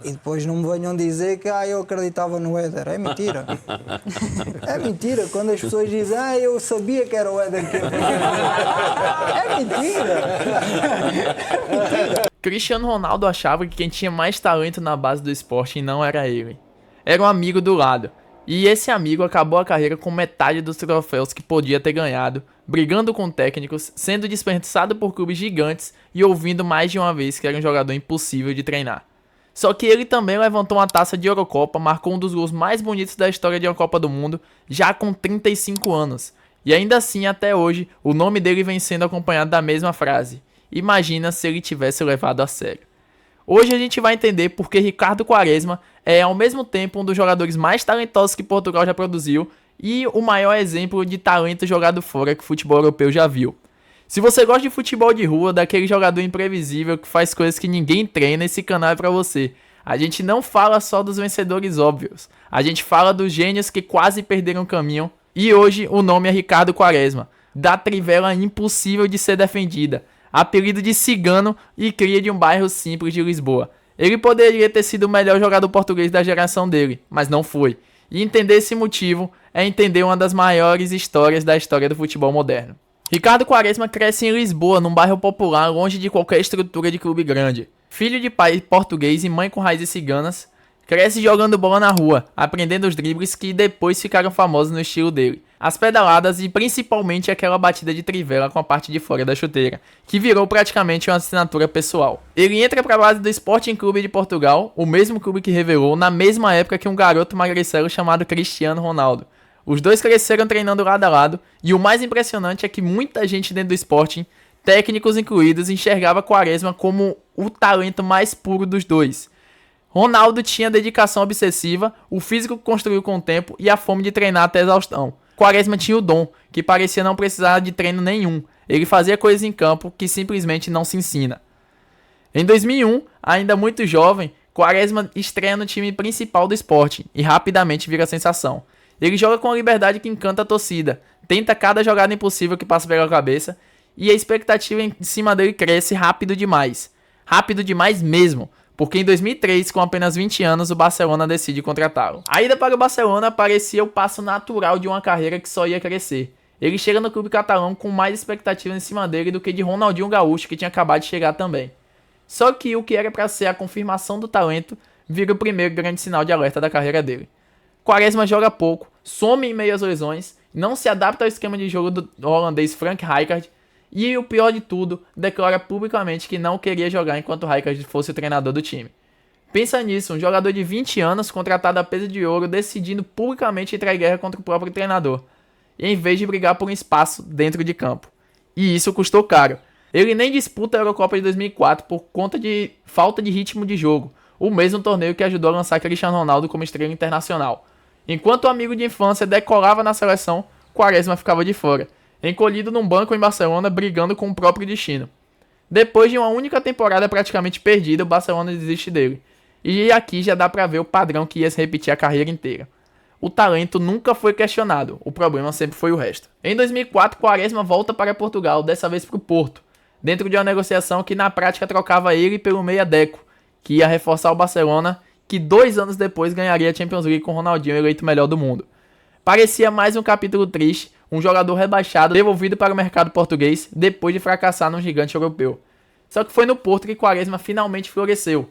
E depois não me venham dizer que eu acreditava no Éder. É mentira. É mentira. Quando as pessoas dizem eu sabia que era o Éder que ia fazer. É mentira. Cristiano Ronaldo achava que quem tinha mais talento na base do esporte não era ele. Era um amigo do lado. E esse amigo acabou a carreira com metade dos troféus que podia ter ganhado, brigando com técnicos, sendo desperdiçado por clubes gigantes e ouvindo mais de uma vez que era um jogador impossível de treinar. Só que ele também levantou uma taça de Eurocopa, marcou um dos gols mais bonitos da história de uma Copa do Mundo, já com 35 anos. E ainda assim, até hoje, o nome dele vem sendo acompanhado da mesma frase: imagina se ele tivesse levado a sério. Hoje a gente vai entender porque Ricardo Quaresma é ao mesmo tempo um dos jogadores mais talentosos que Portugal já produziu e o maior exemplo de talento jogado fora que o futebol europeu já viu. Se você gosta de futebol de rua, daquele jogador imprevisível que faz coisas que ninguém treina, esse canal é pra você. A gente não fala só dos vencedores óbvios, a gente fala dos gênios que quase perderam o caminho. E hoje o nome é Ricardo Quaresma, da trivela impossível de ser defendida, apelido de cigano e cria de um bairro simples de Lisboa. Ele poderia ter sido o melhor jogador português da geração dele, mas não foi. E entender esse motivo é entender uma das maiores histórias da história do futebol moderno. Ricardo Quaresma cresce em Lisboa, num bairro popular, longe de qualquer estrutura de clube grande. Filho de pai português e mãe com raízes ciganas, cresce jogando bola na rua, aprendendo os dribles que depois ficaram famosos no estilo dele. As pedaladas e principalmente aquela batida de trivela com a parte de fora da chuteira, que virou praticamente uma assinatura pessoal. Ele entra para a base do Sporting Clube de Portugal, o mesmo clube que revelou na mesma época que um garoto magricelo chamado Cristiano Ronaldo. Os dois cresceram treinando lado a lado, e o mais impressionante é que muita gente dentro do Sporting, técnicos incluídos, enxergava Quaresma como o talento mais puro dos dois. Ronaldo tinha dedicação obsessiva, o físico que construiu com o tempo e a fome de treinar até exaustão. Quaresma tinha o dom, que parecia não precisar de treino nenhum. Ele fazia coisas em campo que simplesmente não se ensina. Em 2001, ainda muito jovem, Quaresma estreia no time principal do Sporting e rapidamente vira sensação. Ele joga com a liberdade que encanta a torcida, tenta cada jogada impossível que passa pela cabeça e a expectativa em cima dele cresce rápido demais. Rápido demais mesmo, porque em 2003, com apenas 20 anos, o Barcelona decide contratá-lo. A ida para o Barcelona parecia o passo natural de uma carreira que só ia crescer. Ele chega no clube catalão com mais expectativa em cima dele do que de Ronaldinho Gaúcho, que tinha acabado de chegar também. Só que o que era para ser a confirmação do talento vira o primeiro grande sinal de alerta da carreira dele. Quaresma joga pouco, some em meio às lesões, não se adapta ao esquema de jogo do holandês Frank Rijkaard e, o pior de tudo, declara publicamente que não queria jogar enquanto Rijkaard fosse o treinador do time. Pensa nisso, um jogador de 20 anos contratado a peso de ouro decidindo publicamente entrar em guerra contra o próprio treinador, em vez de brigar por um espaço dentro de campo. E isso custou caro. Ele nem disputa a Eurocopa de 2004 por conta de falta de ritmo de jogo, o mesmo torneio que ajudou a lançar Cristiano Ronaldo como estrela internacional. Enquanto o amigo de infância decolava na seleção, Quaresma ficava de fora, encolhido num banco em Barcelona, brigando com o próprio destino. Depois de uma única temporada praticamente perdida, o Barcelona desiste dele. E aqui já dá pra ver o padrão que ia se repetir a carreira inteira. O talento nunca foi questionado, o problema sempre foi o resto. Em 2004, Quaresma volta para Portugal, dessa vez para o Porto, dentro de uma negociação que na prática trocava ele pelo meia Deco, que ia reforçar o Barcelona, que 2 anos depois ganharia a Champions League com Ronaldinho eleito melhor do mundo. Parecia mais um capítulo triste, um jogador rebaixado devolvido para o mercado português depois de fracassar num gigante europeu. Só que foi no Porto que Quaresma finalmente floresceu.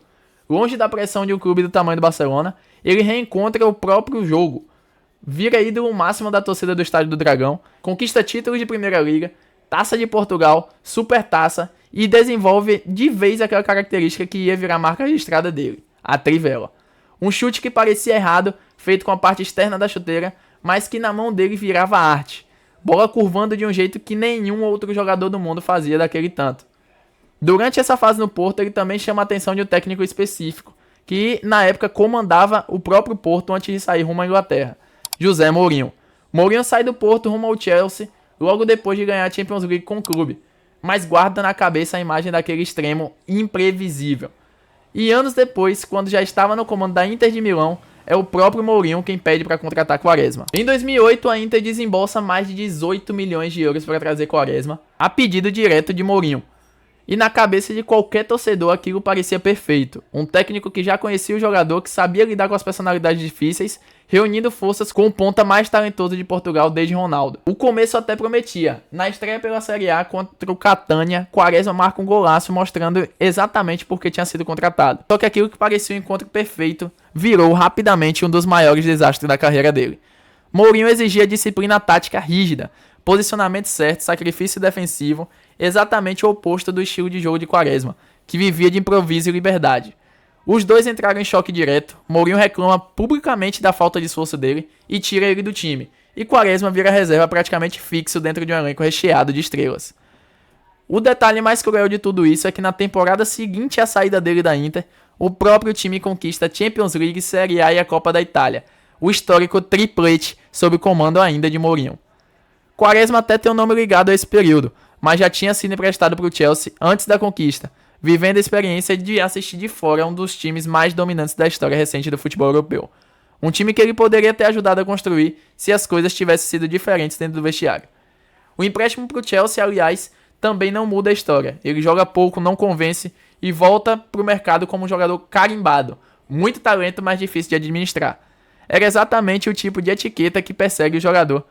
Longe da pressão de um clube do tamanho do Barcelona, ele reencontra o próprio jogo. Vira ídolo máximo da torcida do Estádio do Dragão, conquista títulos de Primeira Liga, Taça de Portugal, Supertaça e desenvolve de vez aquela característica que ia virar marca registrada dele, a trivela. Um chute que parecia errado, feito com a parte externa da chuteira, mas que na mão dele virava arte. Bola curvando de um jeito que nenhum outro jogador do mundo fazia daquele tanto. Durante essa fase no Porto, ele também chama a atenção de um técnico específico, que na época comandava o próprio Porto antes de sair rumo à Inglaterra, José Mourinho. Mourinho sai do Porto rumo ao Chelsea, logo depois de ganhar a Champions League com o clube, mas guarda na cabeça a imagem daquele extremo imprevisível. E anos depois, quando já estava no comando da Inter de Milão, é o próprio Mourinho quem pede para contratar Quaresma. Em 2008, a Inter desembolsa mais de 18 milhões de euros para trazer Quaresma, a pedido direto de Mourinho. E na cabeça de qualquer torcedor aquilo parecia perfeito. Um técnico que já conhecia o jogador, que sabia lidar com as personalidades difíceis, reunindo forças com o ponta mais talentoso de Portugal desde Ronaldo. O começo até prometia. Na estreia pela Série A contra o Catania, Quaresma marca um golaço mostrando exatamente por que tinha sido contratado. Só que aquilo que parecia um encontro perfeito virou rapidamente um dos maiores desastres da carreira dele. Mourinho exigia disciplina tática rígida, posicionamento certo, sacrifício defensivo, exatamente o oposto do estilo de jogo de Quaresma, que vivia de improviso e liberdade. Os dois entraram em choque direto, Mourinho reclama publicamente da falta de esforço dele e tira ele do time, e Quaresma vira reserva praticamente fixo dentro de um elenco recheado de estrelas. O detalhe mais cruel de tudo isso é que na temporada seguinte à saída dele da Inter, o próprio time conquista a Champions League, Série A e a Copa da Itália, o histórico triplete sob o comando ainda de Mourinho. Quaresma até tem um nome ligado a esse período, mas já tinha sido emprestado para o Chelsea antes da conquista, vivendo a experiência de assistir de fora um dos times mais dominantes da história recente do futebol europeu. Um time que ele poderia ter ajudado a construir se as coisas tivessem sido diferentes dentro do vestiário. O empréstimo para o Chelsea, aliás, também não muda a história. Ele joga pouco, não convence e volta para o mercado como um jogador carimbado. Muito talento, mas difícil de administrar. Era exatamente o tipo de etiqueta que persegue o jogador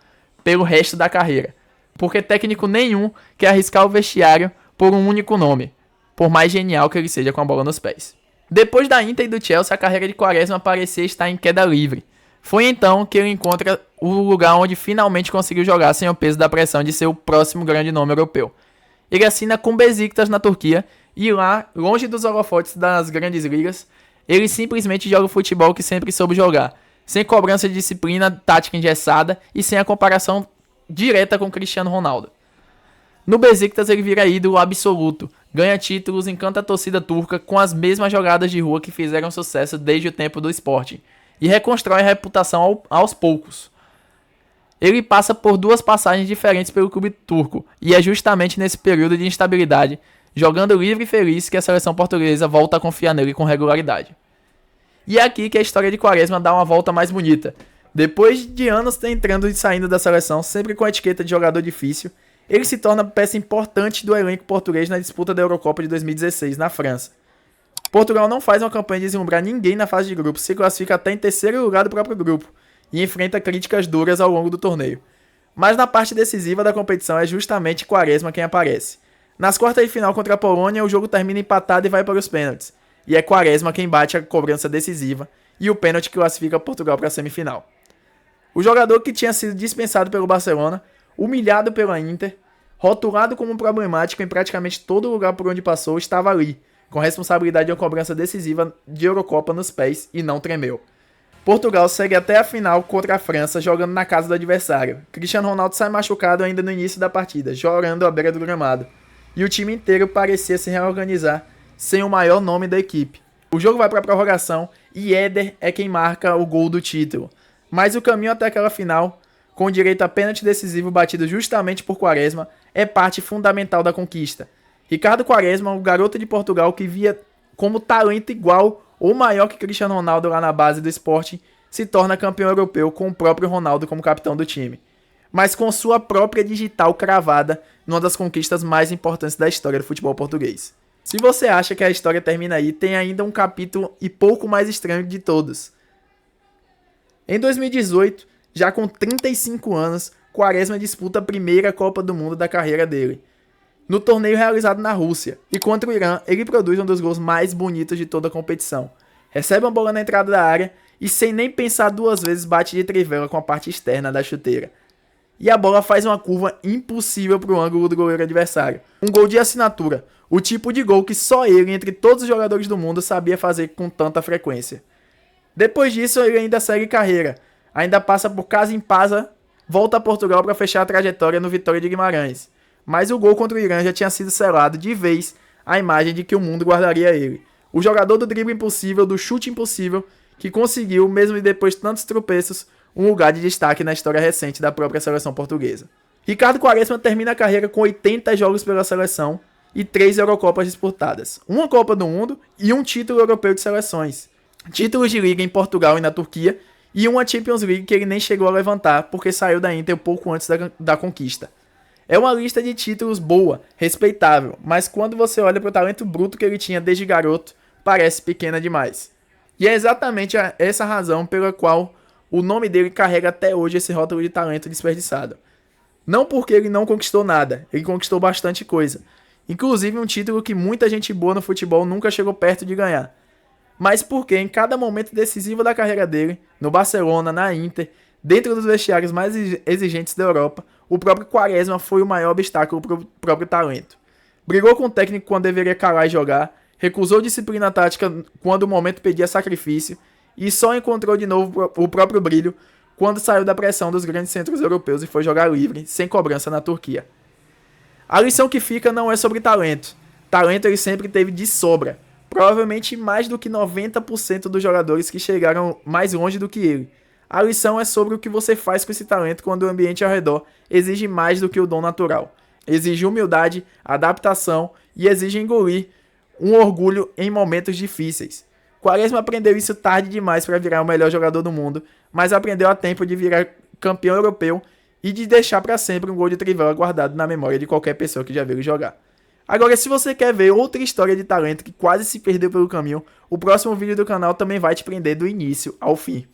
pelo resto da carreira. Porque técnico nenhum quer arriscar o vestiário por um único nome, por mais genial que ele seja com a bola nos pés. Depois da Inter e do Chelsea, a carreira de Quaresma parecia estar em queda livre. Foi então que ele encontra o lugar onde finalmente conseguiu jogar sem o peso da pressão de ser o próximo grande nome europeu. Ele assina com Besiktas na Turquia e lá, longe dos holofotes das grandes ligas, ele simplesmente joga o futebol que sempre soube jogar, sem cobrança de disciplina, tática engessada e sem a comparação direta com Cristiano Ronaldo. No Besiktas ele vira ídolo absoluto, ganha títulos, encanta a torcida turca com as mesmas jogadas de rua que fizeram sucesso desde o tempo do Sporting e reconstrói a reputação aos poucos. Ele passa por duas passagens diferentes pelo clube turco e é justamente nesse período de instabilidade, jogando livre e feliz, que a seleção portuguesa volta a confiar nele com regularidade. E é aqui que a história de Quaresma dá uma volta mais bonita. Depois de anos entrando e saindo da seleção, sempre com a etiqueta de jogador difícil, ele se torna peça importante do elenco português na disputa da Eurocopa de 2016, na França. Portugal não faz uma campanha de deslumbrar ninguém na fase de grupos, se classifica até em terceiro lugar do próprio grupo e enfrenta críticas duras ao longo do torneio. Mas na parte decisiva da competição é justamente Quaresma quem aparece. Nas quartas de final contra a Polônia, o jogo termina empatado e vai para os pênaltis. E é Quaresma quem bate a cobrança decisiva e o pênalti que classifica Portugal para a semifinal. O jogador que tinha sido dispensado pelo Barcelona, humilhado pela Inter, rotulado como problemático em praticamente todo lugar por onde passou, estava ali, com responsabilidade de uma cobrança decisiva de Eurocopa nos pés e não tremeu. Portugal segue até a final contra a França, jogando na casa do adversário. Cristiano Ronaldo sai machucado ainda no início da partida, chorando à beira do gramado. E o time inteiro parecia se reorganizar sem o maior nome da equipe. O jogo vai para a prorrogação e Éder é quem marca o gol do título. Mas o caminho até aquela final, com direito a pênalti decisivo batido justamente por Quaresma, é parte fundamental da conquista. Ricardo Quaresma, o garoto de Portugal que via como talento igual ou maior que Cristiano Ronaldo lá na base do Sporting, se torna campeão europeu com o próprio Ronaldo como capitão do time. Mas com sua própria digital cravada numa das conquistas mais importantes da história do futebol português. Se você acha que a história termina aí, tem ainda um capítulo e pouco mais estranho de todos. Em 2018, já com 35 anos, Quaresma disputa a primeira Copa do Mundo da carreira dele. No torneio realizado na Rússia, e contra o Irã, ele produz um dos gols mais bonitos de toda a competição. Recebe uma bola na entrada da área e, sem nem pensar duas vezes, bate de trivela com a parte externa da chuteira. E a bola faz uma curva impossível para o ângulo do goleiro adversário. Um gol de assinatura, o tipo de gol que só ele, entre todos os jogadores do mundo, sabia fazer com tanta frequência. Depois disso, ele ainda segue carreira, ainda passa por Casa em Pasa, volta a Portugal para fechar a trajetória no Vitória de Guimarães. Mas o gol contra o Irã já tinha sido selado de vez a imagem de que o mundo guardaria ele. O jogador do drible impossível, do chute impossível, que conseguiu, mesmo depois de tantos tropeços, um lugar de destaque na história recente da própria seleção portuguesa. Ricardo Quaresma termina a carreira com 80 jogos pela seleção e 3 Eurocopas disputadas, uma Copa do Mundo e um título europeu de seleções, títulos de liga em Portugal e na Turquia e uma Champions League que ele nem chegou a levantar porque saiu da Inter pouco antes da conquista. É uma lista de títulos boa, respeitável, mas quando você olha para o talento bruto que ele tinha desde garoto, parece pequena demais. E é exatamente essa razão pela qual o nome dele carrega até hoje esse rótulo de talento desperdiçado. Não porque ele não conquistou nada, ele conquistou bastante coisa. Inclusive um título que muita gente boa no futebol nunca chegou perto de ganhar. Mas porque em cada momento decisivo da carreira dele, no Barcelona, na Inter, dentro dos vestiários mais exigentes da Europa, o próprio Quaresma foi o maior obstáculo para o próprio talento. Brigou com o técnico quando deveria calar e jogar, recusou disciplina tática quando o momento pedia sacrifício e só encontrou de novo o próprio brilho quando saiu da pressão dos grandes centros europeus e foi jogar livre, sem cobrança na Turquia. A lição que fica não é sobre talento. Talento ele sempre teve de sobra, provavelmente mais do que 90% dos jogadores que chegaram mais longe do que ele. A lição é sobre o que você faz com esse talento quando o ambiente ao redor exige mais do que o dom natural. Exige humildade, adaptação e exige engolir um orgulho em momentos difíceis. Quaresma aprendeu isso tarde demais para virar o melhor jogador do mundo, mas aprendeu a tempo de virar campeão europeu e de deixar para sempre um gol de trivela guardado na memória de qualquer pessoa que já viu ele jogar. Agora, se você quer ver outra história de talento que quase se perdeu pelo caminho, o próximo vídeo do canal também vai te prender do início ao fim.